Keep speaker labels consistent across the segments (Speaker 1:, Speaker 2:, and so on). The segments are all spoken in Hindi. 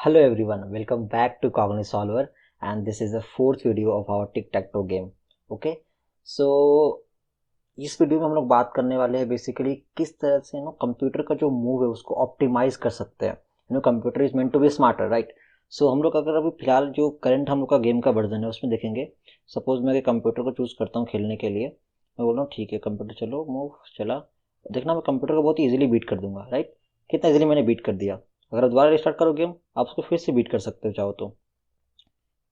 Speaker 1: Hello everyone, welcome back to Cognitive Solver, and this is the fourth video of our tic-tac-toe game. Okay, so इस वीडियो में हम लोग बात करने वाले हैं बेसिकली किस तरह से कंप्यूटर का जो मूव है उसको ऑप्टिमाइज कर सकते हैं। Computer is meant to be smarter, right? So हम लोग अगर अभी फिलहाल जो करंट हम लोग का गेम का वर्जन है उसमें देखेंगे। सपोज मैं कंप्यूटर को चूज करता हूँ खेलने के लिए। मैं बोल रहा हूँ ठीक है कंप्यूटर चलो मूव चला। देखना मैं कंप्यूटर को बहुत ही ईजिली बीट कर दूंगा, राइट? कितना ईजिली मैंने बीट कर दिया। अगर आप दोबारा रिस्टार्ट करो गेम, आप उसको फिर से बीट कर सकते हो चाहो तो।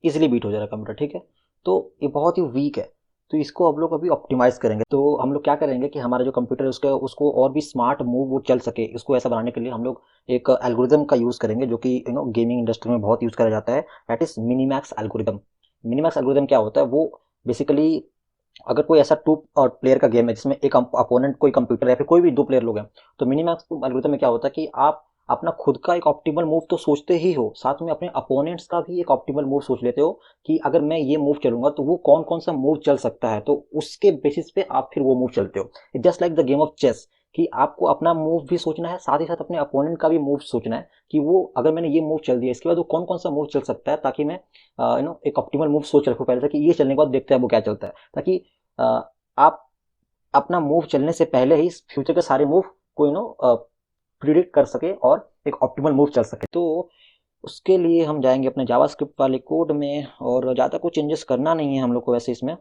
Speaker 1: इजिली बीट हो जा रहा है कंप्यूटर, ठीक है। तो ये बहुत ही वीक है, तो इसको हम लोग अभी ऑप्टिमाइज करेंगे। तो हम लोग क्या करेंगे कि हमारा जो कंप्यूटर है उसको और भी स्मार्ट मूव वो चल सके, इसको ऐसा बनाने के लिए हम लोग एक एल्गोरिदम का यूज़ करेंगे जो कि गेमिंग इंडस्ट्री में बहुत यूज़ करा जाता है। That is Minimax algorithm. Minimax algorithm क्या होता है? वो बेसिकली अगर कोई ऐसा टू प्लेयर का गेम है जिसमें एक अपोनेंट कोई कंप्यूटर या फिर कोई भी दो प्लेयर लोग हैं, तो मिनीमैक्स एल्गोरिथम में क्या होता है कि आप अपना खुद का एक ऑप्टिमल मूव तो सोचते ही हो, साथ में अपने अपोनेंट्स का भी एक ऑप्टिमल मूव सोच लेते हो कि अगर मैं ये मूव चलूंगा तो वो कौन कौन सा मूव चल सकता है, तो उसके बेसिस पे आप फिर वो मूव चलते हो। It just like the game of chess कि आपको अपना मूव भी सोचना है, साथ ही साथ अपने अपोनेंट का भी मूव सोचना है कि वो अगर मैंने ये मूव चल दिया इसके बाद वो कौन कौन सा मूव चल सकता है, ताकि मैं एक ऑप्टिमल मूव सोच रखूँ पहले से कि ये चलने के बाद देखते हैं वो क्या चलता है, ताकि आप अपना मूव चलने से पहले ही फ्यूचर के सारे मूव को प्रिडिक्ट कर सके और एक ऑप्टिमल मूव चल सके। तो उसके लिए हम जाएंगे अपने जावास्क्रिप्ट वाले कोड में, और ज़्यादा कुछ चेंजेस करना नहीं है हम लोग को वैसे इसमें।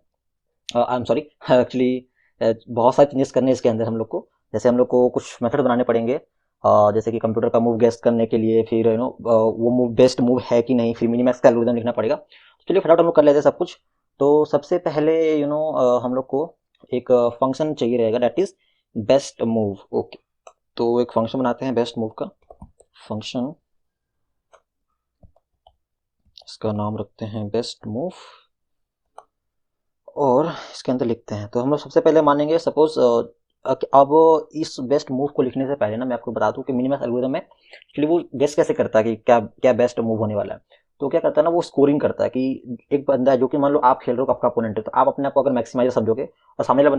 Speaker 1: आई एम सॉरी, एक्चुअली बहुत सारे चेंजेस करने हैं इसके अंदर हम लोग को। जैसे हम लोग को कुछ मेथड बनाने पड़ेंगे, जैसे कि कंप्यूटर का मूव गेस करने के लिए, फिर वो मूव बेस्ट मूव है कि नहीं, फिर मिनीमैक्स का एल्गोरिथम लिखना पड़ेगा। तो चलिए फटाफट हम लोग कर लेते हैं सब कुछ। तो सबसे पहले हम लोग को एक फंक्शन चाहिए रहेगा, that is best move. Okay, तो एक फंक्शन बनाते हैं बेस्ट मूव का। फंक्शन, इसका नाम रखते हैं बेस्ट मूव, और इसके अंदर लिखते हैं। तो हम लोग सबसे पहले मानेंगे सपोज अब इस बेस्ट मूव को लिखने से पहले ना मैं आपको बता दूं कि मिनिमम एल्गोरिथम में एक्चुअली वो गेस कैसे करता है कि क्या क्या बेस्ट मूव होने वाला है। तो क्या करता है ना, वो स्कोरिंग करता है कि एक बंदा है जो कि मान लो आप खेल रहे हो, आपका अपोनेंट है, तो आप अपने आप को अगर मैक्सिमाइजर समझोगे और सामने वाले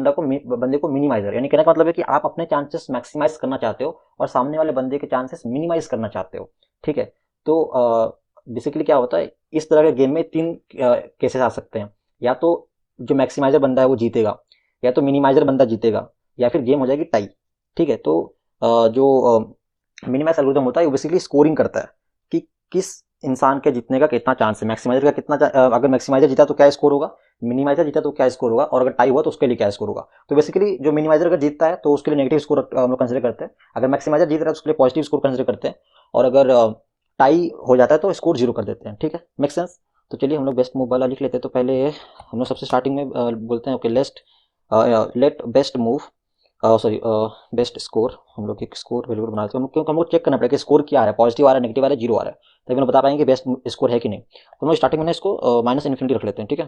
Speaker 1: बंदे को मिनिमाइजर, यानी कहने का मतलब है कि आप अपने चांसेस मैक्सिमाइज करना चाहते हो और सामने वाले बंदे के चांसेस मिनिमाइज करना चाहते हो, ठीक है। तो बेसिकली क्या होता है, इस तरह के गेम में तीन केसेस आ सकते हैं। या तो जो मैक्सिमाइजर बंदा है वो जीतेगा, या तो मिनिमाइजर बंदा जीतेगा, या फिर गेम हो जाएगी टाई, ठीक है। तो जो मिनिमाइज एल्गोरिथम होता है वो बेसिकली स्कोरिंग करता है कि किस इंसान के जीतने का कितना चांस है, मैक्सिमाइजर का कितना अगर मैक्सिमाइजर जीता तो क्या स्कोर होगा, मिनिमाइजर जीता तो क्या स्कोर होगा, और अगर टाई हुआ तो उसके लिए क्या स्कोर होगा। तो बेसिकली जो मिनिमाइजर अगर जीतता है तो उसके लिए नेगेटिव स्कोर हम लोग कंसिडर करते हैं, अगर मैक्सिमाइजर जीत रहा है तो उसके लिए पॉजिटिव स्कोर कंसिडर करते हैं, और अगर टाई हो जाता है तो स्कोर जीरो कर देते हैं, ठीक है, मेक सेंस। तो चलिए हम लोग बेस्ट मूव वाला लिख लेते हैं। तो पहले हम लोग सबसे स्टार्टिंग में बोलते हैं okay let best move, sorry best score, हम लोग एक स्कोर वेरिएबल बना लेते हैं क्योंकि हम लोग चेक करना पड़ेगा कि स्कोर क्या आ रहा है, पॉजिटिव आ रहा है, नेगेटिव आ रहा है, जीरो आ रहा है, तभी हम बता पाएंगे कि बेस्ट स्कोर है कि नहीं। तो हम लोग स्टार्टिंग में इसको माइनस इन्फिनिटी रख लेते हैं, ठीक है,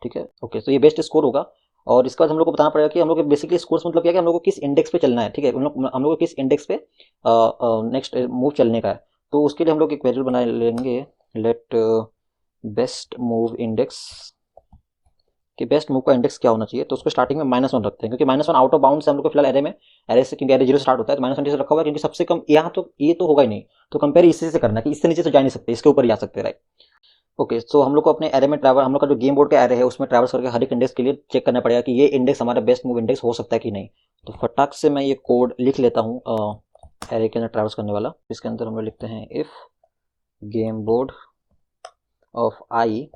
Speaker 1: ठीक है। ओके, तो ये बेस्ट स्कोर होगा। और इसके बाद हम लोग को बताना पड़ेगा कि हम लोग बेसिकली स्कोर्स मतलब क्या है कि हम लोग को किस इंडेक्स पे चलना है, ठीक है, हम लोग को किस इंडेक्स पे नेक्स्ट मूव चलने का है। तो उसके लिए हम लोग एक वेरिएबल बना लेंगे, लेट बेस्ट मूव इंडेक्स, कि बेस्ट मूव का इंडेक्स क्या होना चाहिए। तो उसको स्टार्टिंग में -1 रखते हैं क्योंकि -1 आउट ऑफ बाउंड से हम लोग को फिलहाल एरे में, एरे से क्योंकि एरे जीरो स्टार्ट होता है तो -1 से रखा हुआ है, क्योंकि सबसे कम यहाँ तो ये तो होगा ही नहीं, तो कंपेयर इसी से करना है कि इससे नीचे तो जा नहीं सकते, इसके ऊपर ही आ सकते, राइट। ओके, सो हम लोग को अपने एरे में ट्रैवल, हम लोग का जो गेम बोर्ड का एरे है उसमें ट्रैवल्स करके हर एक इंडेक्स के लिए चेक करना पड़ेगा कि ये इंडेक्स हमारा बेस्ट मूव इंडेक्स हो सकता है कि नहीं। तो फटाक से मैं ये कोड लिख लेता हूँ एरे के अंदर ट्रैवल्स करने वाला। इसके अंदर हम लोग लिखते हैं इफ गेम बोर्ड ऑफ आई,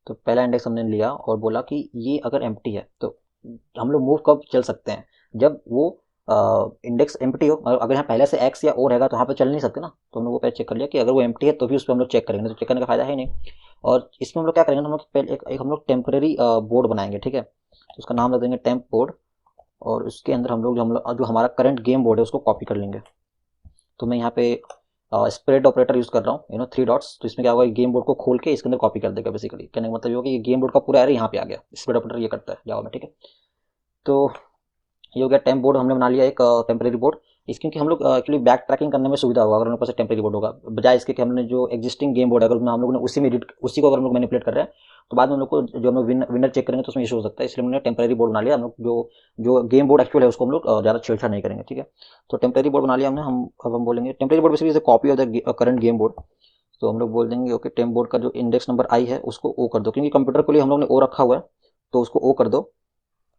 Speaker 1: तो पहला इंडेक्स हमने लिया और बोला कि ये अगर एम्प्टी है तो हम लोग मूव कब चल सकते हैं, जब वो इंडेक्स एम्प्टी हो। और अगर यहाँ पहले से एक्स या ओ रहेगा तो यहाँ पे चल नहीं सकते ना, तो हम लोग वो पहले चेक कर लिया कि अगर वो एम्प्टी है तो भी उस पर हम लोग चेक करेंगे, तो चेक करने का फायदा है नहीं। और इसमें हम लोग क्या करेंगे, हम लोग पहले एक हम लोग टेम्परेरी बोर्ड बनाएंगे, ठीक है, तो उसका नाम रख देंगे टेम्प बोर्ड, और उसके अंदर जो हमारा करंट गेम बोर्ड है उसको कॉपी कर लेंगे। तो मैं यहाँ पे स्प्रेड ऑपरेटर यूज कर रहा हूँ, थ्री डॉट्स। तो इसमें क्या होगा, गेम बोर्ड को खोल के इसके अंदर कॉपी कर देगा। बेसिकली कहने का मतलब ये होगा कि गेम बोर्ड का पूरा एरे यहाँ पे आ गया, स्प्रेड ऑपरेटर ये करता है जावा में, ठीक है। तो ये हो गया टेम्प बोर्ड, हमने बना लिया एक टेम्परेरी बोर्ड। क्योंकि हम लोग एक्चुअली बैक ट्रैकिंग करने में सुविधा होगा अगर हमारे पास टेम्परेरी बोर्ड होगा, बजाय इसके कि हमने जो एग्जिस्टिंग गेम बोर्ड है अगर हम लोगों ने उसी को अगर हम लोग मैनिपुलेट कर रहे हैं तो बाद में हम लोग को जो हम लोग विनर चेक करेंगे तो उसमें इशू हो सकता है। इसलिए हमने टेम्परेरी बोर्ड बना लिया। हम लोग जो गेम बोर्ड एक्चुअल है उसको हम लोग ज़्यादा छेड़छाड़ नहीं करेंगे, ठीक है। तो टेम्परेरी बोर्ड बना लिया हमने। अब हम बोलेंगे temporary board basically is a copy of the current game board. तो हम लोग बोल देंगे ओके टेम्प बोर्ड का जो इंडेक्स नंबर आई है उसको ओ कर दो, क्योंकि कंप्यूटर के लिए हम लोग ने ओ रखा हुआ है तो उसको ओ कर दो।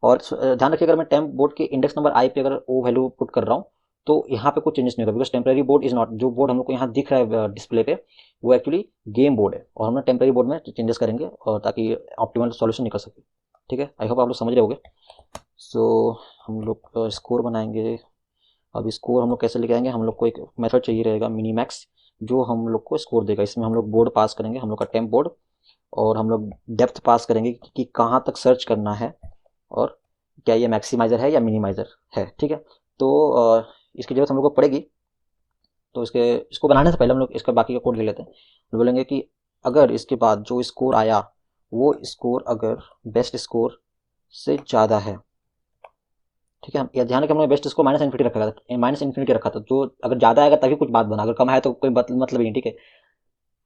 Speaker 1: और ध्यान रखिए अगर मैं टेम्प बोर्ड के इंडेक्स नंबर आई पे अगर ओ वैल्यू पुट कर रहा हूँ तो यहाँ पे कुछ चेंजेस नहीं होगा, because temporary board is not, जो बोर्ड हम लोग को यहाँ दिख रहा है डिस्प्ले पे वो एक्चुअली गेम बोर्ड है और हम लोग टेम्परेरी बोर्ड में चेंजेस करेंगे और ताकि ऑप्टिमल सॉल्यूशन निकल सके, ठीक है। आई होप आप लोग समझ रहे होंगे। सो हम लोग स्कोर बनाएंगे। अब स्कोर हम लोग कैसे लेके आएंगे, हम लोग को एक मेथड चाहिए रहेगा मिनीमैक्स जो हम लोग को स्कोर देगा। इसमें हम लोग बोर्ड पास करेंगे, हम लोग का टेम्प बोर्ड, और हम लोग डेप्थ पास करेंगे कि कहाँ तक सर्च करना है और क्या ये मैक्सिमाइज़र है या मिनिमाइज़र है, ठीक है। तो इसकी ज़रूरत हम लोग को पड़ेगी। तो इसको बनाने से पहले हम लोग इसका बाकी का कोड लिख लेते हैं। बोलेंगे कि अगर इसके बाद जो स्कोर आया वो स्कोर अगर बेस्ट स्कोर से ज़्यादा है, ठीक है। या ध्यान रखें हमने बेस्ट स्कोर माइनस इन्फिनिटी रखा था, जो अगर ज़्यादा आएगा तभी कुछ बात बना, अगर कम आया तो कोई मतलब ही नहीं, ठीक है।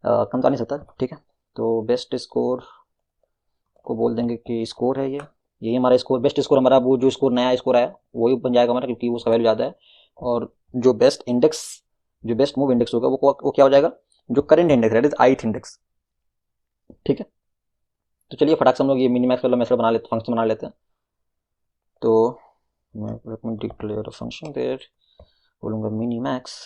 Speaker 1: कम तो आ नहीं सकता, ठीक है। तो बेस्ट स्कोर को बोल देंगे कि स्कोर है यही हमारा स्कोर, बेस्ट स्कोर हमारा वो जो स्कोर नया स्कोर आया वही बन जाएगा हमारा, क्योंकि उसका वैल्यू ज़्यादा है। और जो बेस्ट मूव इंडेक्स होगा वो क्या हो जाएगा, जो करंट इंडेक्स है, दैट इज ith इंडेक्स, ठीक है। तो चलिए फटाक से हम लोग ये मिनीमैक्स वाला मेथड बना लेते, फंक्शन बना लेते हैं। तो मैं डिक्लेयर फंक्शन देयर, बोलूँगा मिनीमैक्स,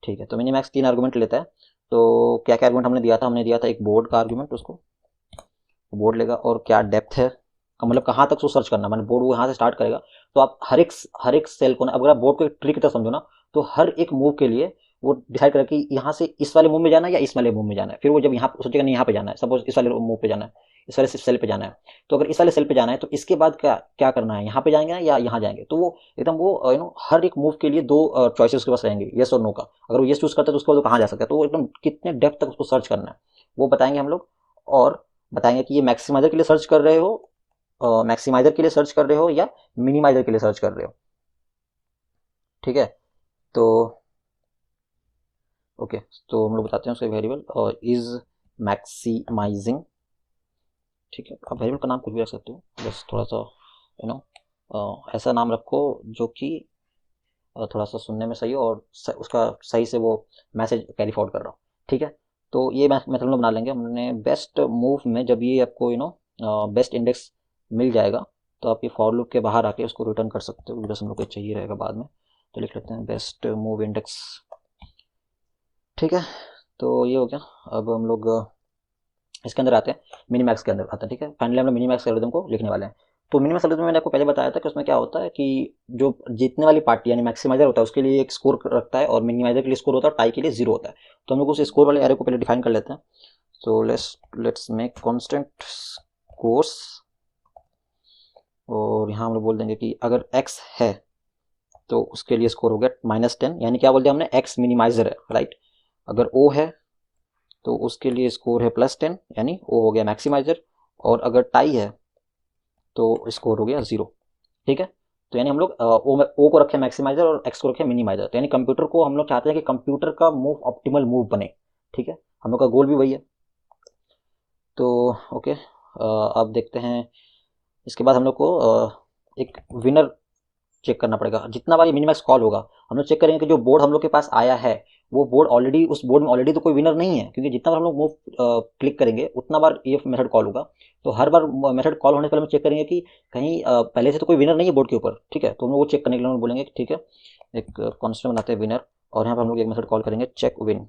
Speaker 1: ठीक है। तो मिनीमैक्स 3 आर्गूमेंट लेता है। तो क्या क्या आर्गूमेंट हमने दिया था, हमने दिया था एक बोर्ड का आर्गूमेंट, उसको बोर्ड लेगा, और क्या डेप्थ है मतलब कहाँ तक उसको सर्च करना, मैंने बोर्ड वो यहाँ से स्टार्ट करेगा। तो आप हर एक सेल को ना, अगर आप बोर्ड को एक ट्री की तरह समझो ना, तो हर एक मूव के लिए वो डिसाइड करेगा कि यहाँ से इस वाले मूव में जाना है या इस वाले मूव में जाना है। फिर वो जब यहाँ सोचेगा नहीं यहाँ पे जाना है, सपोज इस वाले मूव पे जाना है, इस वाले सेल पे जाना है, तो अगर इस वाले सेल पे जाना है तो इसके बाद क्या क्या करना है, यहाँ पे जाएंगे ना या यहाँ जाएंगे। तो वो एकदम वो हर एक मूव के लिए 2 चॉइसेस उसके पास रहेंगे, येस और नो का। अगर वो येस चूज करता है तो उसके बाद वो कहाँ जा सकता है, तो वो एकदम कितने डेप्थ तक उसको सर्च करना है वो बताएंगे हम लोग। और बताएंगे कि ये मैक्सिमाइजर के लिए सर्च कर रहे हो, मैक्सिमाइजर के लिए सर्च कर रहे हो या मिनिमाइजर के लिए सर्च कर रहे हो, ठीक है। तो ओके, तो हम लोग बताते हैं उसके वेरिएबल इज मैक्सिमाइजिंग, ठीक है। आप वेरिएबल का नाम कुछ भी रख सकते हो, बस थोड़ा सा ऐसा नाम रखो जो कि थोड़ा सा सुनने में सही हो और उसका सही से वो मैसेज कैरी फॉरवर्ड कर रहा हो, ठीक है। तो ये मेथड हम लोग बना लेंगे। हमने बेस्ट मूव में जब ये आपको बेस्ट इंडेक्स मिल जाएगा तो आप ये फॉर लूप के बाहर आके उसको रिटर्न कर सकते हो, बस हम लोग को चाहिए रहेगा बाद में। तो लिख लेते हैं बेस्ट मूव इंडेक्स, ठीक है। तो ये हो गया। अब हम लोग इसके अंदर आते हैं, मिनीमैक्स के अंदर आते हैं, ठीक है। फाइनली हम लोग मिनीमैक्स एल्गोरिथम को लिखने वाले हैं। तो मिनिमैक्स एल्गोरिथम में मैंने आपको पहले बताया था कि उसमें क्या होता है कि जो जीतने वाली पार्टी यानी मैक्सिमाइजर होता है उसके लिए एक स्कोर रखता है और मिनिमाइजर के लिए स्कोर होता है और टाई के लिए 0 होता है। तो हम लोग उस स्कोर वाले एरे को पहले डिफाइन कर लेते हैं। So let's make constant scores, और यहाँ हम लोग बोल देंगे कि अगर x है तो उसके लिए स्कोर हो गया -10, यानी क्या बोल दिया हमने, x मिनिमाइजर है, राइट। अगर o है तो उसके लिए स्कोर है +10, यानी o हो गया मैक्सिमाइजर, और अगर टाई है तो स्कोर हो गया 0, ठीक है। तो यानी हम लोग ओ को रखे मैक्सिमाइजर और एक्स को रखे मिनिमाइजर। तो यानी कंप्यूटर को हम लोग चाहते हैं कि कंप्यूटर का मूव ऑप्टिमल मूव बने, ठीक है। हम लोग का गोल भी वही है। तो ओके, अब देखते हैं इसके बाद हम लोग को एक विनर चेक करना पड़ेगा। जितना बार ये मिनिमैक्स कॉल होगा हम लोग चेक करेंगे कि जो बोर्ड हम लोग के पास आया है वो बोर्ड ऑलरेडी, उस बोर्ड में ऑलरेडी तो कोई विनर नहीं है, क्योंकि जितना बार हम लोग मूव क्लिक करेंगे उतना बार ये मेथड कॉल होगा। तो हर बार मेथड कॉल होने से पहले हम चेक करेंगे कि कहीं पहले से तो कोई विनर नहीं है बोर्ड के ऊपर, ठीक है। तो हम लोग वो चेक करने के लिए हम बोलेंगे कि ठीक है, एक कॉन्स्टेंट बनाते हैं विनर, और यहाँ पर हम लोग एक मेथड कॉल करेंगे चेक विन,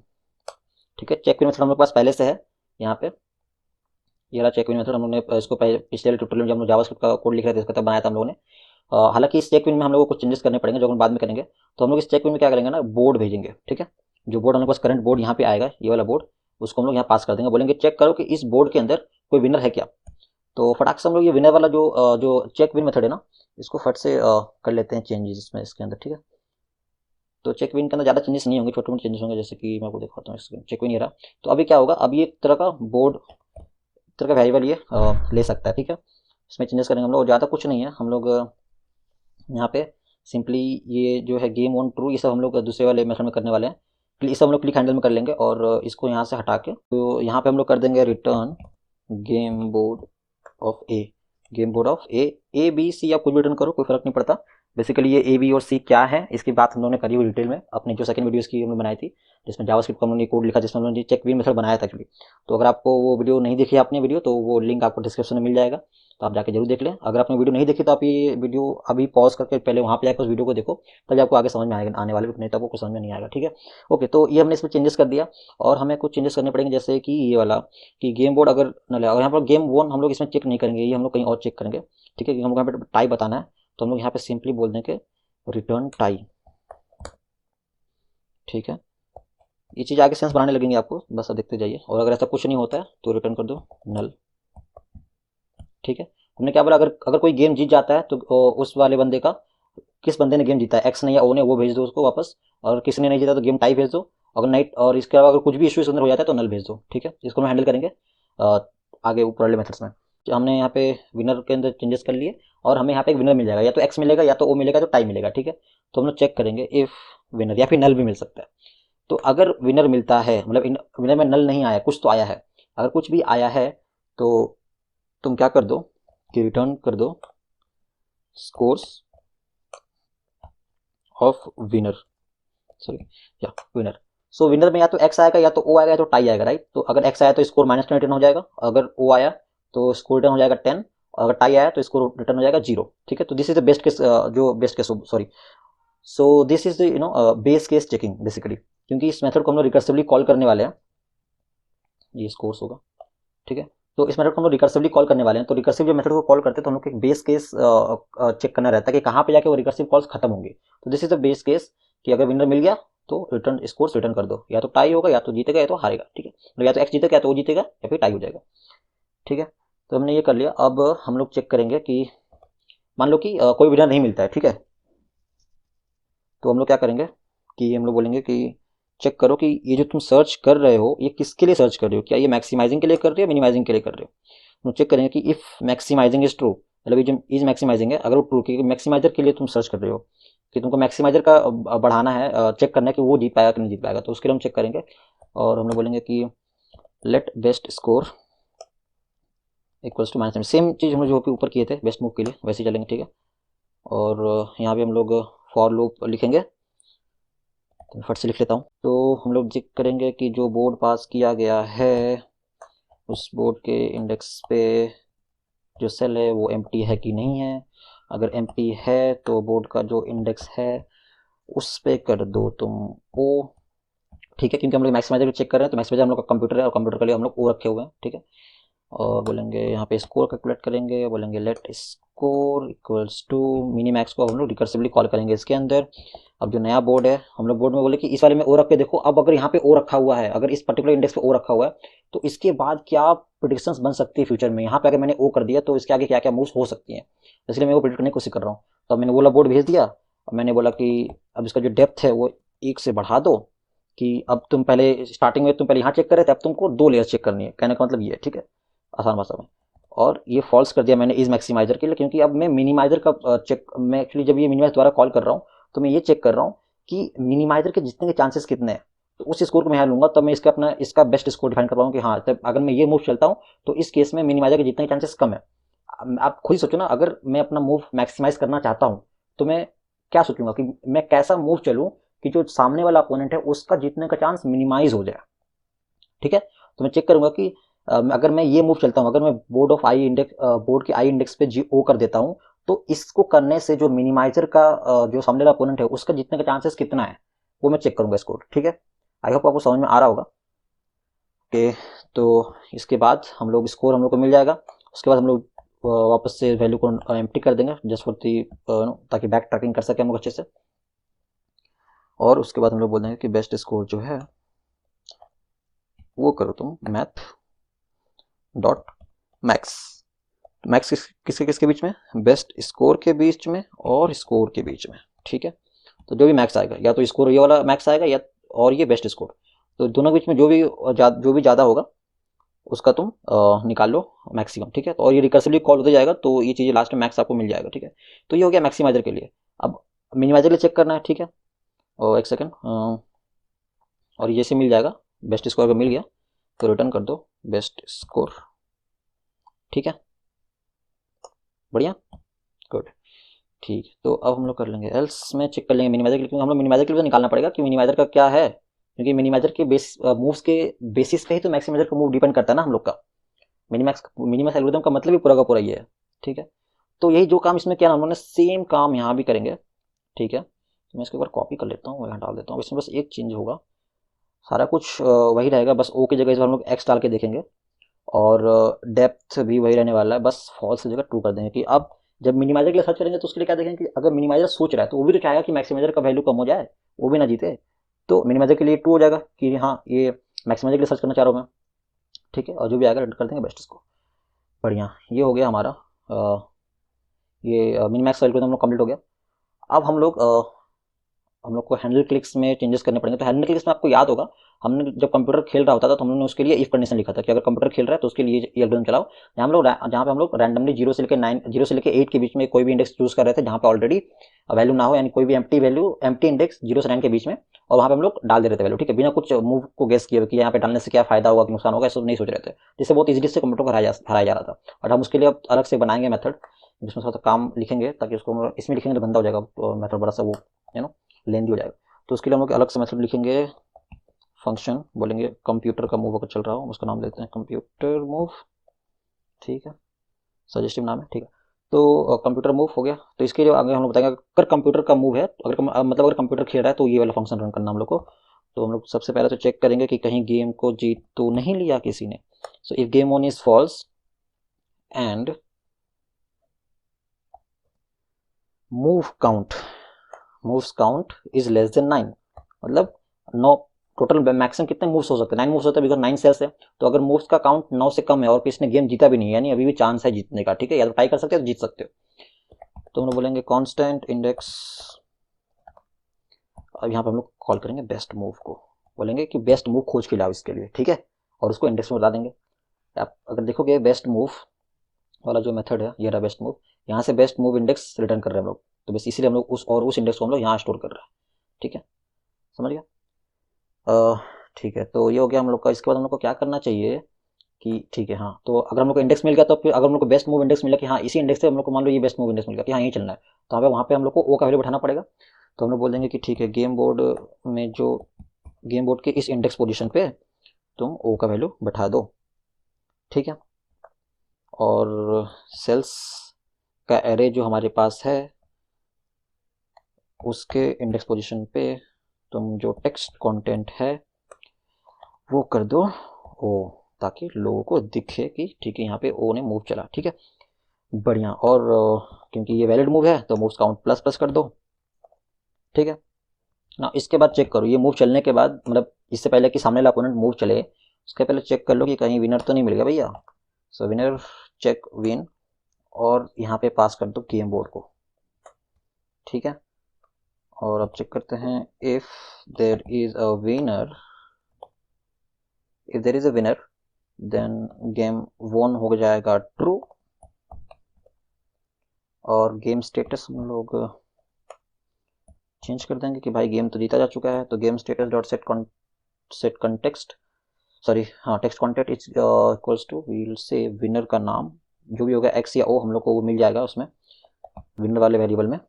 Speaker 1: ठीक है। चेक विन मेथड हम लोग के पास पहले से है यहाँ पे, ये रहा चेक विन मेथड। हम लोग ने इसको पिछले ट्यूटोरियल में जब हम लोग जावास्क्रिप्ट का कोड लिख रहे थे इसका तब बनाया था हम लोगों ने। हालांकि इस चेक विन में हम लोग को कुछ चेंजेस करने पड़ेंगे जो हम बाद में करेंगे। तो हम लोग इस चेक विन में क्या करेंगे ना, बोर्ड भेजेंगे, ठीक है। जो बोर्ड हमारे पास करंट बोर्ड यहाँ पे आएगा, ये वाला बोर्ड, उसको हम लोग यहाँ पास कर देंगे, बोलेंगे चेक करो कि इस बोर्ड के अंदर कोई विनर है क्या। तो फटाक से हम लोग ये विनर वाला जो चेक विन मेथड है ना, इसको फट से कर लेते हैं चेंजेस इसमें, इसके अंदर, ठीक है। तो चेक विन के अंदर ज़्यादा चेंजेस नहीं होंगे, छोटे मोटे चेंजेस होंगे, जैसे कि मैं आपको दिखाता हूँ। चेक विन ये रहा। तो अभी क्या होगा, अभी एक तरह का बोर्ड, तरह का वेरिएबल ये ले सकता है, ठीक है। इसमें चेंजेस करेंगे हम लोग, ज़्यादा कुछ नहीं है। हम लोग यहाँ पे सिंपली ये जो है गेम ऑन ट्रू, ये सब हम लोग दूसरे वाले मेथड में करने वाले हैं। ये सब हम लोग क्लिक हैंडल में कर लेंगे और इसको यहाँ से हटा के तो यहाँ पे हम लोग कर देंगे return game board of A. Game board of A B C आप कुछ भी रिटर्न करो, कोई फर्क नहीं पड़ता। बेसिकली ये ए बी और सी क्या है इसकी बात हम लोगों ने करी हुई डिटेल में अपनी जो सेकंड वीडियोस की हमने बनाई थी, जिसमें जावास्क्रिप्ट का हमने कोड लिखा, जिसमें हमने चेक व्हील मेथड बनाया था एक्चुअली। तो अगर आपको वो वीडियो नहीं देखी आपने वीडियो, तो वो लिंक आपको डिस्क्रिप्शन में मिल जाएगा, तो आप जाके जरूर देख लें। अगर आपने वीडियो नहीं देखी तो आप ये वीडियो अभी पॉज करके पहले वहाँ पे जाकर उस वीडियो को देखो, तभी आपको आगे समझ में आएगा, आने वाले नहीं तो आपको कुछ समझ में नहीं आएगा, ठीक है। ओके, तो ये हमने इसमें चेंजेस कर दिया और हमें कुछ चेंजेस करने पड़ेंगे, जैसे कि ये वाला कि गेम बोर्ड अगर न लगा, यहाँ पर गेम वन हम लोग इसमें चेक नहीं करेंगे, ये हम लोग कहीं और चेक करेंगे, ठीक है। क्योंकि हमको यहाँ पे टाई बताना है, तो हम लोग यहाँ पे सिंपली बोल दें कि रिटर्न टाई, ठीक है। ये चीज़ आगे सेंस बनाने लगेंगे आपको, बस अब देखते जाइए। और अगर ऐसा कुछ नहीं होता है तो रिटर्न कर दो नल, ठीक है। हमने क्या बोला, अगर अगर कोई गेम जीत जाता है तो उस वाले बंदे का, किस बंदे ने गेम जीता है, एक्स ने या ओ ने, वो भेज दो उसको वापस। और किसी ने नहीं जीता तो गेम टाई भेज दो। अगर नहीं, और इसके अलावा अगर कुछ भी इशू अंदर हो जाता है तो नल भेज दो, ठीक है। इसको हम हैंडल करेंगे आगे ऊपर वाले मेथड्स में। तो हमने यहाँ पे विनर के अंदर चेंजेस कर लिए और हमें यहाँ पे एक विनर मिल जाएगा, या तो एक्स मिलेगा या तो ओ मिलेगा, तो टाई मिलेगा, ठीक है। तो हम लोग चेक करेंगे इफ विनर, या फिर नल भी मिल सकता है। तो अगर विनर मिलता है, मतलब विनर में नल नहीं आया, कुछ तो आया है, अगर कुछ भी आया है तो तुम क्या कर दो कि रिटर्न कर दो स्कोर्स ऑफ विनर, सॉरी या विनर। सो विनर में या तो एक्स आएगा या तो ओ आएगा या तो टाई आएगा, राइट। तो अगर एक्स आया तो स्कोर -10 रिटर्न हो जाएगा, अगर ओ आया तो स्कोर रिटर्न हो जाएगा 10, और अगर टाई आया तो स्कोर रिटर्न हो जाएगा 0, ठीक है। तो this is the best case, जो best case, sorry, so this is base case checking basically, क्योंकि इस मेथड को हम लोग रिकर्सिवली कॉल करने वाले हैं। ये स्कोर्स होगा, ठीक है। तो इस मेथड को हम लोग रिकर्सिवली कॉल करने वाले हैं। तो रिकर्सिव जो मेथड को कॉल करते हैं तो हम लोग को एक बेस केस चेक करना रहता है कि कहाँ पे जाके वो रिकर्सिव कॉल्स खत्म होंगे। तो this is the base case कि अगर विनर मिल गया तो रिटर्न स्कोर्स रिटर्न कर दो, या तो टाई होगा, या तो जीतेगा या तो हारेगा, ठीक है। तो या तो एक्स जीतेगा या तो वो जीतेगा या फिर टाई हो जाएगा, ठीक है। तो हमने ये कर लिया। अब हम लोग चेक करेंगे कि मान लो कि कोई विनर नहीं मिलता है, ठीक है। तो हम लोग क्या करेंगे कि हम लोग बोलेंगे कि चेक करो कि ये जो तुम सर्च कर रहे हो ये किसके लिए सर्च कर रहे हो, क्या ये मैक्सिमाइजिंग के लिए कर रहे हो, मिनिमाइजिंग के लिए कर रहे हो। हम चेक करेंगे कि इफ मैक्सिमाइजिंग इज ट्रू, मतलब ये जो इज मैक्सिमाइजिंग है, अगर वो ट्रू, क्योंकि मैक्सिमाइजर के लिए तुम सर्च कर रहे हो कि तुमको मैक्सिमाइजर का बढ़ाना है, चेक करना है कि वो जीत पाएगा कि नहीं जीत पाएगा, तो उसके लिए हम चेक करेंगे। और हम लोग बोलेंगे कि let best score equals to -, same चीज़ हम जो ऊपर किए थे बेस्ट मूव के लिए वैसे ही चलेंगे, ठीक है। और यहाँ पे हम लोग फॉर लूप लिखेंगे, तो फट से लिख लेता हूँ। तो हम लोग चेक करेंगे कि जो बोर्ड पास किया गया है उस बोर्ड के इंडेक्स पे जो सेल है वो एम्प्टी है कि नहीं है। अगर एम्प्टी है तो बोर्ड का जो इंडेक्स है उस पे कर दो तुम ओ, ठीक है। क्योंकि हम लोग मैक्सिमाइजर चेक कर रहे हैं, तो मैक्सिमाइजर हम लोग का कंप्यूटर है और कंप्यूटर के लिए हम लोग ओ रखे हुए हैं, ठीक है। और बोलेंगे यहाँ पे स्कोर कैलकुलेट करेंगे, बोलेंगे let score equals to minimax को हम लोग रिकर्सिवली कॉल करेंगे इसके अंदर। अब जो नया बोर्ड है हम लोग बोर्ड में बोले कि इस वाले में ओ रख के देखो। अब अगर यहाँ पे ओ रखा हुआ है, अगर इस पर्टिकुलर इंडेक्स पे ओ रखा हुआ है, तो इसके बाद क्या प्रिडिक्शंस बन सकती है फ्यूचर में। यहाँ पे अगर मैंने ओ कर दिया तो इसके आगे क्या क्या मूव्स हो सकती हैं, इसलिए मैं वो प्रिडिक्ट करने की कोशिश कर रहा हूँ। तो मैंने बोला बोर्ड भेज दिया, और मैंने बोला कि अब इसका जो डेप्थ है वो 1 से बढ़ा दो, कि अब तुम पहले स्टार्टिंग में तुम पहले यहाँ चेक कर रहे थे, अब तुमको 2 लेयर चेक करनी है, कहने का मतलब ये है, ठीक है, आसान भाषा में। और ये फॉल्स कर दिया मैंने इज मैक्सिमाइजर के लिए, क्योंकि अब मैं मिनिमाइजर का चेक, मैं एक्चुअली जब ये मिनिमाइज द्वारा कॉल कर रहा हूँ तो मैं ये चेक कर रहा हूँ कि मिनिमाइजर के जीतने के चांसेस कितने हैं। तो उस स्कोर को मैं यहाँ लूंगा, तब मैं इसका अपना इसका बेस्ट स्कोर डिफाइन कर पाऊँ कि हाँ, तब अगर मैं ये मूव चलता हूँ तो इस केस में मिनिमाइजर के जीतने के चांसेस कम है। आप खुद ही सोचो ना, अगर मैं अपना मूव मैक्सिमाइज करना चाहता हूँ तो मैं क्या सोचूंगा कि मैं कैसा मूव चलूँ कि जो सामने वाला अपोनेंट है उसका जीतने का चांस मिनिमाइज हो जाए, ठीक है। तो मैं चेक करूंगा कि अगर मैं ये मूव चलता हूँ, अगर मैं board of I index, board के आई इंडेक्स पे जी ओ कर देता हूँ, तो इसको करने से जो मिनिमाइजर का जो सामने वाला अपोनेंट है उसका जीतने का चांसेस कितना है, वो मैं चेक करूंगा स्कोर, ठीक है। आई होप आपको समझ में आ रहा होगा। ओके, तो इसके बाद हम लोग स्कोर हम लोग को मिल जाएगा। उसके बाद हम लोग वापस से वैल्यू को एम्प्टी कर देंगे जस्ट फॉर दी, ताकि बैक ट्रैकिंग कर सके हम लोग अच्छे से। और उसके बाद हम लोग बोल देंगे कि बेस्ट स्कोर जो है वो करो तुम मैथ डॉट मैक्स। मैक्स किसके किसके बीच में, बेस्ट स्कोर के बीच में और स्कोर के बीच में, ठीक है। तो जो भी मैक्स आएगा, या तो स्कोर ये वाला मैक्स आएगा या और ये बेस्ट स्कोर, तो दोनों के बीच में जो भी ज़्यादा होगा उसका तुम निकाल लो मैक्सिमम, ठीक है। तो और ये रिकर्सिवली कॉल होते जाएगा, तो ये चीज़ें लास्ट में मैक्स आपको मिल जाएगा, ठीक है। तो ये हो गया मैक्सिमाइजर के लिए। अब मिनिमाइजर के लिए चेक करना है, ठीक है। और एक सेकेंड, और ये से मिल जाएगा, बेस्ट स्कोर अगर मिल गया तो रिटर्न कर दो बेस्ट स्कोर, ठीक है, बढ़िया, गुड। ठीक, तो अब हम लोग कर लेंगे एल्स में चेक कर लेंगे मिनिमाइजर के लिए, क्योंकि हम लोग मिनिमाइजर के लिए तो निकालना पड़ेगा कि मिनिमाइजर का क्या है, क्योंकि मिनिमाइजर के बेस मूव्स के बेसिस पे ही तो मैक्सिमाइजर का मूव डिपेंड करता है ना हम लोग का। मिनिमैक्स एल्गोरिथम का मतलब ही पूरा का पूरा ये है, ठीक है। तो यही जो काम इसमें किया ना उन्होंने, सेम काम यहाँ भी करेंगे, ठीक है। तो मैं इसको एक बार कॉपी कर लेता हूँ, यहाँ डाल देता हूँ, इसमें बस एक चेंज होगा, सारा कुछ वही रहेगा, बस ओ की जगह इस बार हम लोग एक्स डाल के देखेंगे, और डेप्थ भी वही रहने वाला है, बस फॉल्स की जगह ट्रू कर देंगे। कि अब जब मिनिमाइजर के लिए सर्च करेंगे तो उसके लिए क्या देखेंगे कि अगर मिनिमाइजर सोच रहा है तो वो भी तो चाहेगा कि मैक्सिमाइजर का वैल्यू कम हो जाए, वो भी ना जीते। तो मिनिमाइजर के लिए ट्रू हो जाएगा कि हाँ ये मैक्सिमाइजर के लिए सर्च करना चाह रहा हूँ मैं, ठीक है, और जो भी आएगा कर देंगे बेस्ट इसको। बढ़िया, ये हो गया हमारा ये मिनिमैक्स एल्गोरिथम हम लोग कंप्लीट हो गया। अब हम लोग को हैंडल क्लिक्स में चेंजेस करने पड़ेंगे। तो हैंडल क्लिक्स में आपको याद होगा, हमने जब कंप्यूटर खेल रहा होता था तो हमने उसके लिए इफ कंडीशन लिखा था कि अगर कंप्यूटर खेल रहा है तो उसके लिए ये एल्गोरिथम चलाओ, जहाँ पे हम लोग रैंडमली 0 से लेकर 8 के बीच में कोई भी इंडेक्स चूज कर रहे थे जहाँ पे ऑलरेडी वैल्यू ना हो, यानी कोई भी एम्प्टी इंडेक्स 0 से 9 के बीच में, और वहाँ पे हम लोग डाल दे रहे थे वैल्यू, ठीक है, बिना कुछ मूव को गेस किए कि यहाँ पे डालने से क्या फायदा होगा कि नुकसान होगा, ऐसा नहीं सोच रहे थे, जिससे बहुत इजीली से कंप्यूटर को हराया जा रहा था। और हम उसके लिए अब अलग से बनाएंगे मेथड, जिसमें थोड़ा सा काम लिखेंगे, ताकि उसको इसमें लिखेंगे तो गंदा हो जाएगा मेथड, बड़ा सा वो लेंदी हो जाएगा। तो उसके लिए हम लोग अलग से मेथड लिखेंगे, फंक्शन बोलेंगे कंप्यूटर का मूव अगर चल रहा हो, उसका नाम लेते हैं कंप्यूटर मूव, ठीक है, सजेस्टिव नाम है, ठीक है। तो कंप्यूटर मूव हो गया। तो इसके लिए आगे हम लोग बताएंगे अगर कंप्यूटर का मूव है, मतलब अगर कंप्यूटर खेल रहा है तो ये वाला फंक्शन रन करना हम लोग को। तो हम लोग सबसे पहले तो चेक करेंगे कि कहीं गेम को जीत तो नहीं लिया किसी ने। So if game on is false and move count is less than 9, मतलब 9, टोटल मैक्सिमम कितने मूव्स हो सकते हैं, 9 मूव्स होते हैं, बिकॉज 9 सेल्स है। तो अगर मूव्स का काउंट 9 से कम है और किसी ने गेम जीता भी नहीं है, यानी अभी भी चांस है जीतने का, ठीक है, या तो ट्राई कर सकते हो तो जीत सकते हो। तो हम लोग बोलेंगे कांस्टेंट इंडेक्स, अब यहाँ पे हम लोग कॉल करेंगे बेस्ट मूव को, बोलेंगे कि बेस्ट मूव खोज के लाओ इसके लिए, ठीक है, और उसको इंडेक्स में बता देंगे। आप अगर देखोगे बेस्ट मूव वाला जो मेथड है, ये रहा बेस्ट मूव, यहाँ से बेस्ट मूव इंडेक्स रिटर्न कर रहे हैं हम लोग, तो बस इसीलिए हम लोग उस इंडेक्स को हम लोग यहाँ स्टोर कर रहे हैं, ठीक है, समझ गया। ठीक है, तो ये हो गया हम लोग का। इसके बाद हम लोग को क्या करना चाहिए कि ठीक है, हाँ, तो अगर हम लोग को इंडेक्स मिल गया तो फिर अगर हम लोग को बेस्ट मूव इंडेक्स मिला कि हाँ इसी इंडेक्स से हम लोग को मान लो ये बेस्ट मूव इंडेक्स मिल गया कि हाँ यही चलना है, तो वहाँ पे हम लोग को ओ का वैल्यू बैठाना पड़ेगा। तो हम लोग बोल देंगे कि ठीक है, गेम बोर्ड के इस इंडेक्स पोजीशन पे तुम ओ का वैल्यू बैठा दो, ठीक है, और सेल्स का एरे जो हमारे पास है उसके इंडेक्स पोजीशन पे तुम जो टेक्स्ट कंटेंट है वो कर दो ओ, ताकि लोगों को दिखे कि ठीक है यहाँ पे ओ ने मूव चला, ठीक है, बढ़िया। और क्योंकि ये वैलिड मूव है तो मूव्स काउंट प्लस प्लस कर दो, ठीक है ना। इसके बाद चेक करो ये मूव चलने के बाद, मतलब इससे पहले कि सामने वाला अपोनेंट मूव चले उसके पहले चेक कर लो कि कहीं विनर तो नहीं मिल गया भैया। सो विनर चेक विन, और यहाँ पे पास कर दो गेम बोर्ड को, ठीक है। और अब चेक करते हैं if there is a winner, if there is a winner then game won हो जाएगा ट्रू, और गेम स्टेटस हम लोग चेंज कर देंगे कि भाई गेम तो जीता जा चुका है। तो game status dot set context, sorry हाँ, text contact is equals to, will say winner का नाम जो भी होगा एक्स या ओ, हम लोग को वो मिल जाएगा उसमें विनर वाले वेरिएबल में,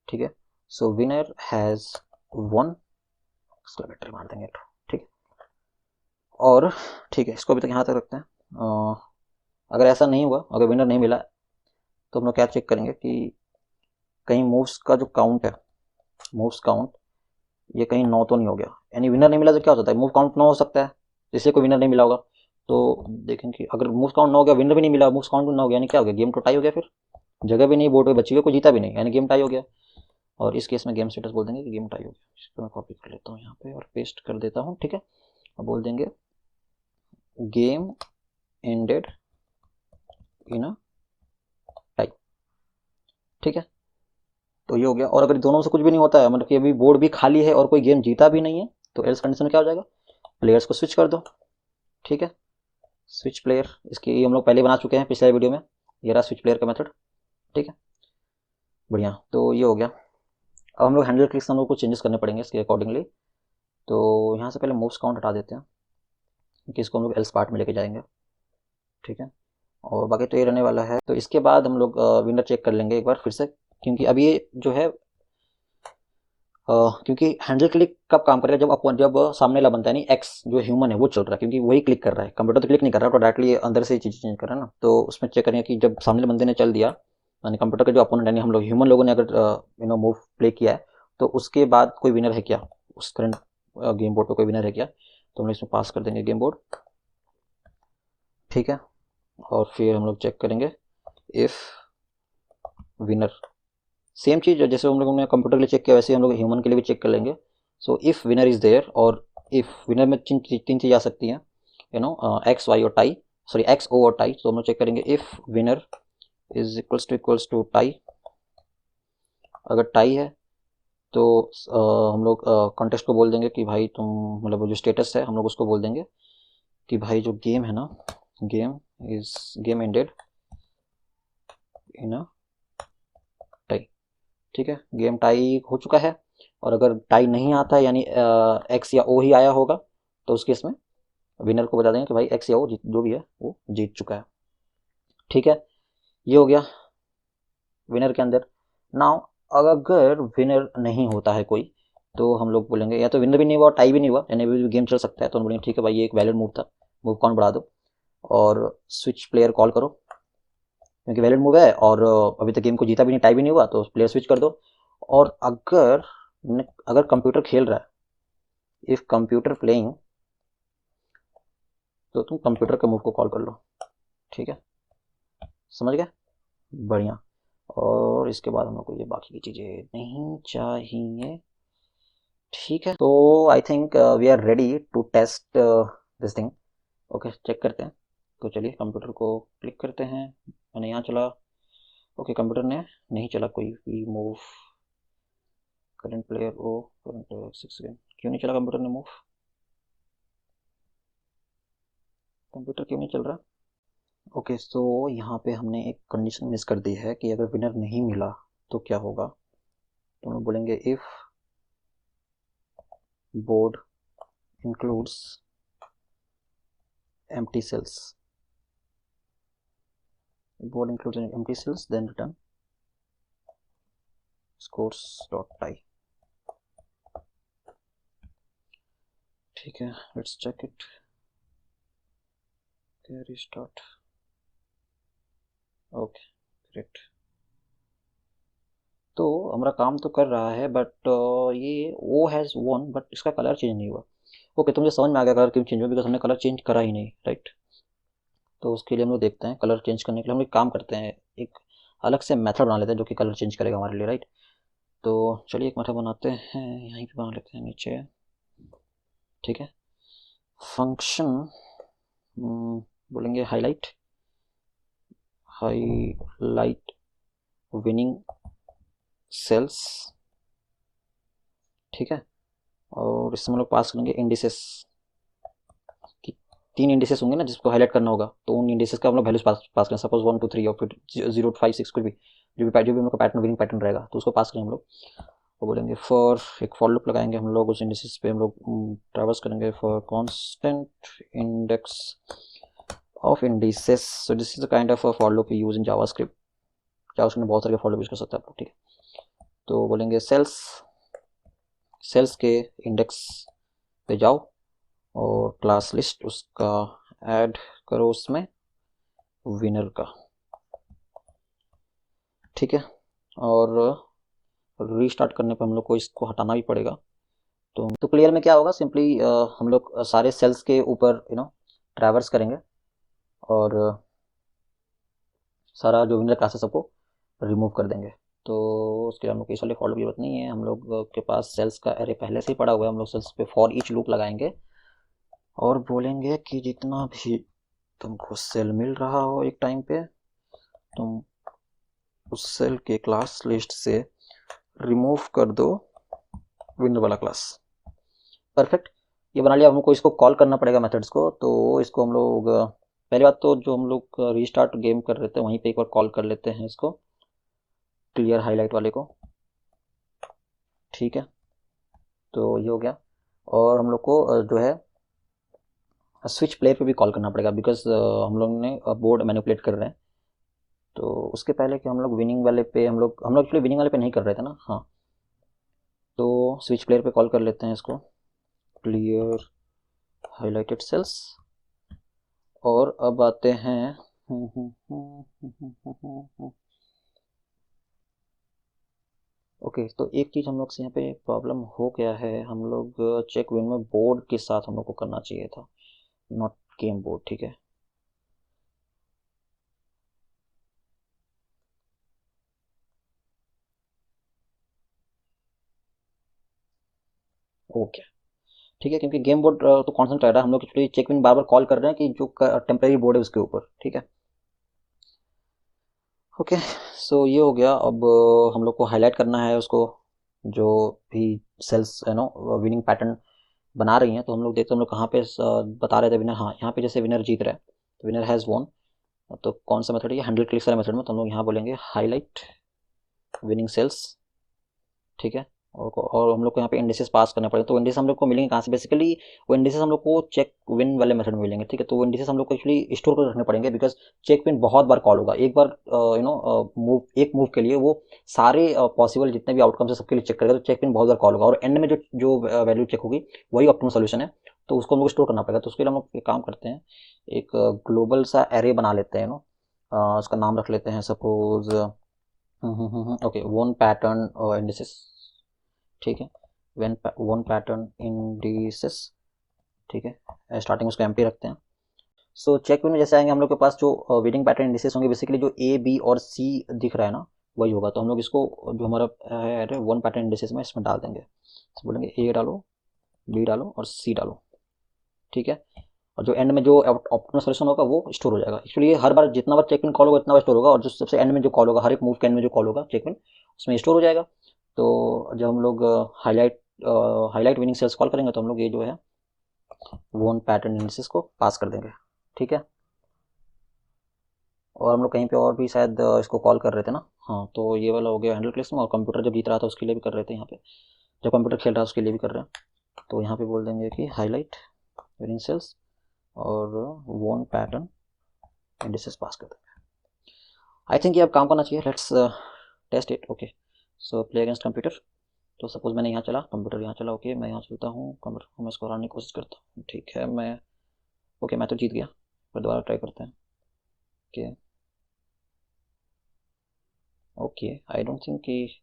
Speaker 1: ठीक है। सो विनर हैज वन, एक्सक्लेमेटरी मार देंगे, ठीक है। और ठीक है, इसको अभी तक यहाँ तक रखते हैं। अगर ऐसा नहीं हुआ, अगर विनर नहीं मिला तो हम लोग क्या चेक करेंगे कि कहीं मूव्स का जो काउंट है, मूव्स काउंट ये कहीं 9 तो नहीं हो गया, यानी विनर नहीं मिला तो क्या हो सकता है, मूव काउंट 9 हो सकता है, इसलिए कोई विनर नहीं मिला होगा। तो देखें कि अगर मूव काउंट 9 हो गया, विनर भी नहीं मिला, मूव काउंट भी 9 हो गया, यानी क्या हो गया, गेम तो टाई हो गया, फिर जगह भी नहीं बोर्ड पे बची हुई, कोई जीता भी नहीं, यानी गेम टाई हो गया। और इस केस में गेम स्टेटस बोल देंगे कि गेम टाई हो गया। इसको मैं कॉपी कर लेता हूँ यहाँ पे और पेस्ट कर देता हूँ, ठीक है, और बोल देंगे game ended in a tie, ठीक है। तो ये हो गया। और अगर दोनों से कुछ भी नहीं होता है, मतलब कि अभी बोर्ड भी खाली है और कोई गेम जीता भी नहीं है, तो एल्स कंडीशन में क्या हो जाएगा, प्लेयर्स को स्विच कर दो, ठीक है, स्विच प्लेयर, इसकी हम लोग पहले बना चुके हैं पिछले वीडियो में, ये रहा स्विच प्लेयर का मेथड, ठीक है, बढ़िया, तो ये हो गया। अब हम लोग हैंडल क्लिक्स हम लोग को चेंजेस करने पड़ेंगे इसके अकॉर्डिंगली। तो यहाँ से पहले मूव्स काउंट हटा देते हैं क्योंकि इसको हम लोग एल्स पार्ट में लेके जाएंगे, ठीक है। और बाकी तो ये रहने वाला है। तो इसके बाद हम लोग विनर चेक कर लेंगे एक बार फिर से, क्योंकि अब ये जो है क्योंकि हैंडल क्लिक कब काम करेगा, जब अपन जब सामने वाला बनता है, नहीं एक्स जो ह्यूमन है वो चल रहा है, क्योंकि वही क्लिक कर रहा है, कंप्यूटर तो क्लिक नहीं कर रहा, तो डायरेक्टली अंदर से चीज़ चेंज कर रहा है ना। तो उसमें चेक करेंगे कि जब सामने वाले बंदे ने चल दिया, यानी कंप्यूटर के जो अपोनेंट यानी हम लोग ह्यूमन लोगों ने अगर मूव प्ले किया है, तो उसके बाद कोई विनर है क्या, उस करंट गेम बोर्ड पर कोई विनर है क्या। तो हम लोग इसमें पास कर देंगे गेम बोर्ड, ठीक है। और फिर हम लोग चेक करेंगे इफ़ विनर, सेम चीज़ जैसे हम लोगों ने कंप्यूटर के लिए चेक किया वैसे हम लोग ह्यूमन के लिए भी चेक कर लेंगे। So if winner is there, और इफ़ विनर में तीन चीज़ आ सकती हैं, एक्स वाई और टाई, सॉरी एक्स ओ और टाई। तो हम लोग चेक करेंगे if winner is equals to tie. अगर टाई है तो हम लोग कॉन्टेस्ट को बोल देंगे कि भाई तुम, मतलब जो स्टेटस है हम लोग उसको बोल देंगे कि भाई जो गेम है ना, game ended in a tie, ठीक है। गेम टाई हो चुका है। और अगर टाई नहीं आता है, यानी एक्स या ओ ही आया होगा, तो उस केस में विनर को बता देंगे कि भाई एक्स या ओ जो भी है वो जीत चुका है, ठीक है। ये हो गया विनर के अंदर। नाउ अगर विनर नहीं होता है कोई, तो हम लोग बोलेंगे या तो विनर भी नहीं हुआ टाई भी नहीं हुआ, यानी भी गेम चल सकता है, तो हम बोलेंगे ठीक है भाई ये एक वैलिड मूव था, मूव काउंट बढ़ा दो और स्विच प्लेयर कॉल करो, क्योंकि वैलिड मूव है और अभी तक गेम को जीता भी नहीं, टाई भी नहीं हुआ, तो प्लेयर स्विच कर दो। और अगर कंप्यूटर खेल रहा है, इफ कंप्यूटर प्लेइंग, तो तुम कंप्यूटर के मूव को कॉल कर लो, ठीक है। समझ गए, बढ़िया। और इसके बाद हम लोग को ये बाकी की चीज़ें नहीं चाहिए, ठीक है। तो I think we are ready to test this thing. Okay, check करते हैं। तो चलिए कंप्यूटर को क्लिक करते हैं। मैंने यहाँ चला, ओके कंप्यूटर ने नहीं चला कोई भी मूव। करंट प्लेयर ओ, करंट प्लेयर 6 गेम, क्यों नहीं चला कंप्यूटर ने मूव, कंप्यूटर क्यों नहीं चल रहा। ओके, सो यहाँ पे हमने एक कंडीशन मिस कर दी है कि अगर विनर नहीं मिला तो क्या होगा। तो हम लोग बोलेंगे if board includes empty cells, board includes empty cells, then return scores dot tie, ठीक है। Let's check it, restart, okay great. तो हमारा काम तो कर रहा है, बट ये ओ हैज़ वन, बट इसका कलर चेंज नहीं हुआ। ओके, तो मुझे समझ में आ गया कलर क्यों चेंज हुआ, बिकॉज हमने कलर चेंज करा ही नहीं, राइट। तो उसके लिए हम लोग देखते हैं, कलर चेंज करने के लिए हम एक काम करते हैं, एक अलग से मेथड बना लेते हैं जो कि कलर चेंज करेगा हमारे लिए, राइट। तो चलिए एक मेथड बनाते हैं, यहीं पे बना लेते हैं नीचे, ठीक है। फंक्शन बोलेंगे हाईलाइट विनिंग सेल्स, ठीक है। और इसमें हम लोग पास करेंगे इंडिसेस की, 3 इंडिसेस होंगे ना जिसको हाईलाइट करना होगा, तो उन इंडिसेस का हम लोग वैल्यूज पास करें, सपोज 1 2 3 और फिर 0 5 6 कुछ भी, जो भी हम लोग का पैटर्न विनिंग पैटर्न रहेगा, तो उसको पास करें हम लोग। वो बोलेंगे एक फॉर लूप लगाएंगे हम लोग, उस इंडिसेस पे हम लोग ट्रैवर्स करेंगे for constant index of indices. So this is the kind of for loop use in JavaScript. JavaScript में बहुत सारे फॉर लूप यूज कर सकते हैं आप लोग, ठीक है। तो बोलेंगे सेल्स के इंडेक्स पे जाओ और क्लास लिस्ट उसका ऐड करो उसमें विनर का, ठीक है। और रीस्टार्ट करने पर हम लोग को इसको हटाना भी पड़ेगा। तो क्लियर में क्या होगा, सिंपली हम लोग सारे सेल्स के ऊपर ट्रैवर्स करेंगे और सारा जो विनर क्लास है सबको रिमूव कर देंगे। तो उसके लिए हम लोग को इस वाले फॉलो की जरूरत नहीं है, हम लोग के पास सेल्स का एरे पहले से ही पड़ा हुआ है। हम लोग सेल्स पे फॉर ईच लूप लगाएंगे और बोलेंगे कि जितना भी तुमको सेल मिल रहा हो एक टाइम पे, तुम उस सेल के क्लास लिस्ट से रिमूव कर दो विनर वाला क्लास। परफेक्ट, ये बना लिया। हमको इसको कॉल करना पड़ेगा मेथड्स को, तो इसको हम लोग पहली बात तो जो हम लोग रीस्टार्ट गेम कर रहे थे वहीं पे एक बार कॉल कर लेते हैं इसको। क्लियर हाईलाइट वाले को। ठीक है, तो ये हो गया। और हम लोग को जो है स्विच प्लेयर पे भी कॉल करना पड़ेगा, बिकॉज हम लोग ने बोर्ड मैनिपुलेट कर रहे हैं। तो उसके पहले कि हम लोग विनिंग वाले पे हम लोग एक्चुअली विनिंग वाले पे नहीं कर रहे थे ना। हाँ, तो स्विच प्लेयर पे कॉल कर लेते हैं इसको, क्लियर हाईलाइटेड सेल्स। और अब आते हैं ओके। तो एक चीज़ हम लोग से यहाँ पे प्रॉब्लम हो गया है, हम लोग चेक विन में बोर्ड के साथ हम लोग को करना चाहिए था, नॉट गेम बोर्ड। ठीक है, ओके। ठीक है, क्योंकि गेम बोर्ड तो कॉन्सेंट रह रहा है, हम लोग एक्चुअली चेक विन बार बार कॉल कर रहे हैं कि जो टेम्परेरी बोर्ड है उसके ऊपर। ठीक है, ओके। सो ये हो गया। अब हम लोग को हाईलाइट करना है उसको, जो भी सेल्स है नो विनिंग पैटर्न बना रही हैं। तो हम लोग देखते हैं हम लोग कहाँ पे बता रहे थे विनर। हाँ, यहाँ पे जैसे विनर जीत रहा है, तो विनर हैज़ वॉन। तो कौन सा मेथड है, 100 क्लिक्स वाले मेथड में। तो हम लोग यहाँ बोलेंगे हाईलाइट विनिंग सेल्स। ठीक है, और हम लोग को यहाँ पे इंडिसेस पास करने पड़ेंगे। तो इंडिसेस हम लोग को मिलेंगे कहाँ से, बेसिकली वो इंडिसेस हम लोग को चेक विन वाले मेथड में मिलेंगे। ठीक है, तो वो इंडिसेस हम लोग को एक्चुअली स्टोर कर रखने पड़ेंगे, बिकॉज चेक विन बहुत बार कॉल होगा। एक बार मूव, एक मूव के लिए वो सारे पॉसिबल जितने भी आउटकम्स है सबके लिए चेक करेगा। तो चेक विन बहुत बार कॉल होगा, और एंड में जो जो वैल्यू चेक होगी वही ऑप्टिमम सोल्यूशन है। तो उसको हम लोग स्टोर करना पड़ेगा। तो उसके लिए हम लोग एक काम करते हैं, एक ग्लोबल सा एरे बना लेते हैं उसका नाम रख लेते हैं suppose okay, one pattern indices. ठीक है, वन पैटर्न इंडिसेस। ठीक है, स्टार्टिंग उसको एम्प्टी रखते हैं। सो चेक में जैसे आएंगे हम लोग के पास जो विनिंग पैटर्न इंडिसेस होंगे, बेसिकली जो ए बी और सी दिख रहा है ना, वही होगा। तो हम लोग इसको जो हमारा है वन पैटर्न इंडिसेस में इसमें डाल देंगे। तो बोलेंगे ए डालो, बी डालो और सी डालो। ठीक है, और जो एंड में जो ऑप्टिमल सोल्यूशन होगा वो स्टोर हो जाएगा। एक्चुअली ये हर बार जितना बार चेक इन कॉल होगा उतना बार स्टोर होगा, और जो सबसे एंड में जो कॉल होगा, हर एक मूव के एंड में जो कॉल होगा चेक इन, उसमें स्टोर हो जाएगा। तो जब हम लोग हाईलाइट विनिंग सेल्स कॉल करेंगे, तो हम लोग ये जो है वन पैटर्न एनालिसिस को पास कर देंगे। ठीक है, और हम लोग कहीं पे और भी शायद इसको कॉल कर रहे थे ना। हाँ, तो ये वाला हो गया हैंडल क्लिक्स में, और कंप्यूटर जब जीत रहा था उसके लिए भी कर रहे थे यहाँ पे, जब कंप्यूटर खेल रहा है उसके लिए भी कर रहे हैं। तो यहाँ पे बोल देंगे कि हाईलाइट विनिंग सेल्स और वन पैटर्न इंडिसेस पास कर देंगे। आई थिंक ये अब काम करना चाहिए। Let's test it. Okay, so play against computer. तो सपोज मैंने यहाँ चला, कंप्यूटर यहाँ चला। ओके, मैं यहाँ चलता हूँ, कंप्यूटर को मैं इसको हराने की कोशिश करता हूँ। ठीक है, मैं ओके, मैं तो जीत गया, पर दोबारा ट्राई करते हैं। Okay okay, I don't think कि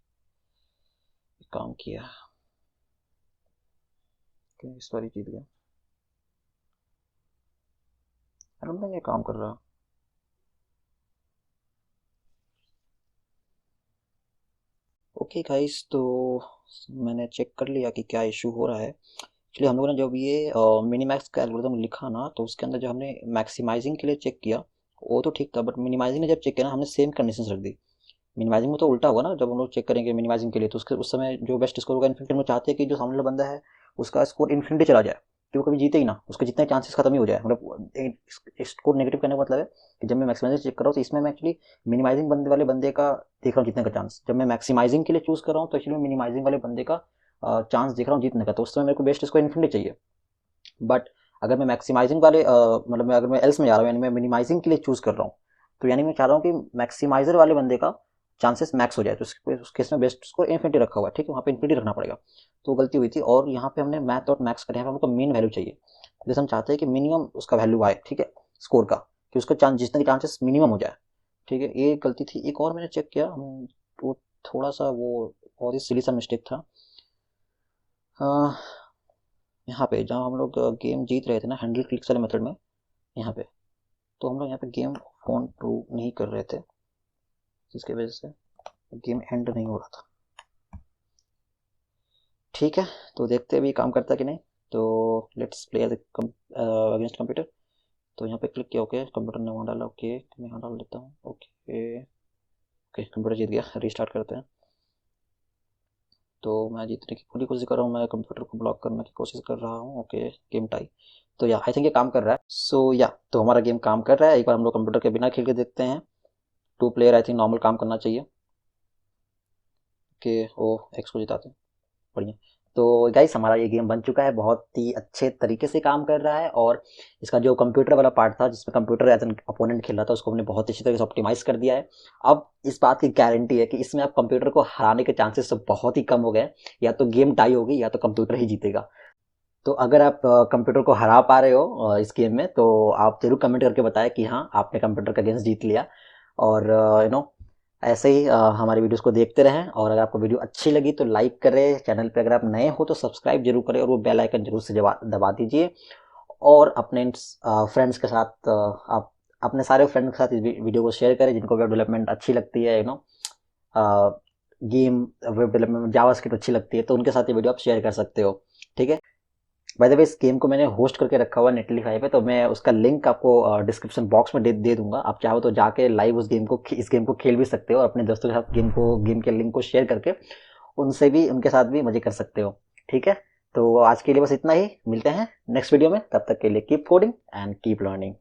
Speaker 1: काम किया। ओके, इस बार ही जीत गया। आई डोंट थिंक ये काम कर रहा। ओके गाइस, तो मैंने चेक कर लिया कि क्या इशू हो रहा है। एक्चुअली हम लोगों ने जब ये मिनीमैक्स का एल्गोरिथम लिखा ना, तो उसके अंदर जो हमने मैक्सिमाइजिंग के लिए चेक किया वो तो ठीक था, बट मिनिमाइजिंग ने जब चेक किया ना, हमने सेम कंडीशंस रख दी। मिनिमाइजिंग में तो उल्टा होगा ना, जब हम लोग चेक करेंगे मिनिमाइजिंग के लिए, तो उसके उस समय जो बेस्ट स्कोर होगा इन्फिनिटी में, चाहते हैं कि जो सामने वाला बंदा है उसका स्कोर इन्फिनिटी चला जाए, कि वो कभी जीते ही ना, उसके जितने चांसेस खत्म ही हो जाए। मतलब स्कोर नेगेटिव करने का मतलब है कि जब मैं मैक्सिमाइजिंग चेक कर रहा हूँ, तो इसमें मैं एक्चुअली मिनिमाइजिंग बंदे वाले बंदे का देख रहा हूँ जीतने का चांस। जब मैं मैक्सिमाइजिंग के लिए चूज कर रहा हूँ, तो एक्चुअली मिनिमाइजिंग वाले बंदे का चांस देख रहा हूँ जीतने का। तो उस समय मेरे को बेस्ट स्कोर इन्फिनिटी चाहिए। बट अगर मैं मैक्सिमाइजिंग वाले मतलब मैं अगर मैं एल्स में जा रहा हूँ, यानी मैं मिनिमाइजिंग के लिए चूज कर रहा हूँ, तो यानी मैं चाह रहा हूँ कि मैक्सिमाइजर वाले बंदे का चांसेस मैक्स हो जाए। तो उस केस में बेस्ट स्कोर इन्फिनिटी रखा हुआ है। ठीक है, वहाँ पे इन्फिनिटी रखना पड़ेगा। तो गलती हुई थी, और यहाँ पे हमने मैथ और मैक्स करे हैं, हमको मीन वैल्यू चाहिए। जैसे हम चाहते हैं कि मिनिमम उसका वैल्यू आए, ठीक है, स्कोर का, कि उसका चांस जितने के चांसेस मिनिमम हो जाए। ठीक है, ये गलती थी। एक और मैंने चेक किया, वो थोड़ा सा वो और ही सिली सा मिस्टेक था। यहाँ पे जहाँ हम लोग गेम जीत रहे थे ना हैंडल क्लिक्स वाले मेथड में, यहाँ पे, तो हम लोग यहाँ पे गेम फोन टू नहीं कर रहे थे, जिसकी वजह से गेम एंड नहीं हो रहा था। ठीक है, तो देखते हैं भी काम करता है कि नहीं। तो let's play as against computer. तो यहाँ पे क्लिक किया। ओके, कंप्यूटर ने वहाँ डाला। ओके, मैं यहाँ डाल देता हूँ। ओके ओके, कंप्यूटर जीत गया। रीस्टार्ट करते हैं। तो मैं जीतने की पूरी कोशिश कर रहा हूँ, मैं कंप्यूटर को ब्लॉक करने की कोशिश कर रहा हूँ। Okay, game tie. तो या आई थिंक ये काम कर रहा है। सो या तो हमारा गेम काम कर रहा है। एक बार हम लोग कंप्यूटर के बिना खेल के देखते हैं। Two player I think normal काम करना चाहिए। के ओ एक्स को जिताते हैं। बढ़िया। तो गाइस हमारा ये गेम बन चुका है, बहुत ही अच्छे तरीके से काम कर रहा है। और इसका जो कंप्यूटर वाला पार्ट था जिसमें कंप्यूटर एज एन अपोनेंट खेल रहा था उसको हमने बहुत अच्छी तरीके से ऑप्टिमाइज कर दिया है। अब इस बात की गारंटी है कि इसमें आप कंप्यूटर को हराने के चांसेस तो बहुत ही कम हो गए। या तो गेम टाई होगी या तो कंप्यूटर ही जीतेगा। तो अगर आप कंप्यूटर को हरा पा रहे हो इस गेम में, तो आप जरूर कमेंट करके बताएं कि हाँ आपने कंप्यूटर का गेम्स जीत लिया। और ऐसे ही हमारी वीडियोस को देखते रहें। और अगर आपको वीडियो अच्छी लगी तो लाइक करें, चैनल पे अगर आप नए हो तो सब्सक्राइब जरूर करें और वो बेल आइकन जरूर से दबा दीजिए। और अपने फ्रेंड्स के साथ आप अपने सारे फ्रेंड्स के साथ इस वीडियो को शेयर करें जिनको वेब डेवलपमेंट अच्छी लगती है, गेम वेब डेवलपमेंट में जावास्क्रिप्ट अच्छी लगती है, तो उनके साथ ये वीडियो आप शेयर कर सकते हो। ठीक है। बाय द वे इस गेम को मैंने होस्ट करके रखा हुआ है नेटलीफाई पे, तो मैं उसका लिंक आपको डिस्क्रिप्शन बॉक्स में दे दूंगा। आप चाहो तो जाके लाइव इस गेम को खेल भी सकते हो और अपने दोस्तों के साथ गेम के लिंक को शेयर करके उनके साथ भी मजे कर सकते हो। ठीक है। तो आज के लिए बस इतना ही, मिलते हैं नेक्स्ट वीडियो में, तब तक के लिए keep coding and keep learning.